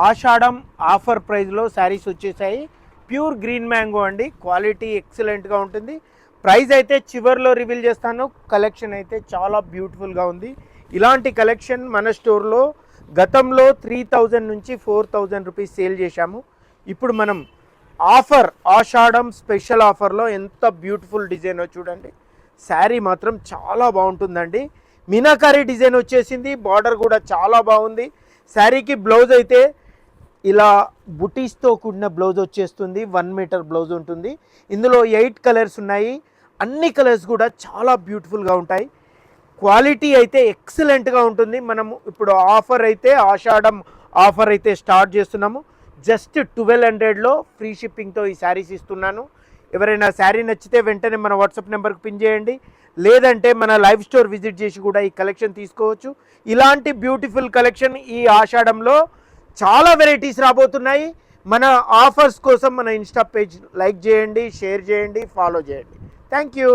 ఆషాఢం offer ప్రైస్లో శారీస్ వచ్చేసాయి. Pure green mango అండి, క్వాలిటీ ఎక్సలెంట్గా ఉంటుంది. ప్రైస్ అయితే చివర్లో రివీల్ చేస్తాను. కలెక్షన్ అయితే చాలా బ్యూటిఫుల్గా ఉంది. ఇలాంటి కలెక్షన్ మన స్టోర్లో గతంలో 3000 నుంచి 4000 రూపీస్ సేల్ చేశాము. ఇప్పుడు మనం ఆఫర్ ఆషాఢం స్పెషల్ ఆఫర్లో ఎంత బ్యూటిఫుల్ డిజైన్ చూడండి. శారీ మాత్రం చాలా బాగుంటుందండి. మీనాకారి డిజైన్ వచ్చేసింది, బార్డర్ కూడా చాలా బాగుంది. శారీకి బ్లౌజ్ అయితే ఇలా బుటీస్తో కూడిన బ్లౌజ్ వచ్చేస్తుంది. 1 మీటర్ బ్లౌజ్ ఉంటుంది. ఇందులో 8 కలర్స్ ఉన్నాయి. అన్ని కలర్స్ కూడా చాలా బ్యూటిఫుల్గా ఉంటాయి. క్వాలిటీ అయితే ఎక్సలెంట్గా ఉంటుంది. మనము ఇప్పుడు ఆఫర్ అయితే ఆషాఢం ఆఫర్ అయితే స్టార్ట్ చేస్తున్నాము. జస్ట్ 1200లో ఫ్రీ షిప్పింగ్తో ఈ శారీస్ ఇస్తున్నాను. ఎవరైనా శారీ నచ్చితే వెంటనే మన వాట్సాప్ నెంబర్కి పిన్ చేయండి, లేదంటే మన లైవ్ స్టోర్ విజిట్ చేసి కూడా ఈ కలెక్షన్ తీసుకోవచ్చు. ఇలాంటి బ్యూటిఫుల్ కలెక్షన్ ఈ ఆషాఢంలో చాలా వెరైటీస్ రాబోతున్నాయి. మన ఆఫర్స్ కోసం మన ఇన్స్టా పేజ్ లైక్ చేయండి, షేర్ చేయండి, ఫాలో చేయండి. Thank you.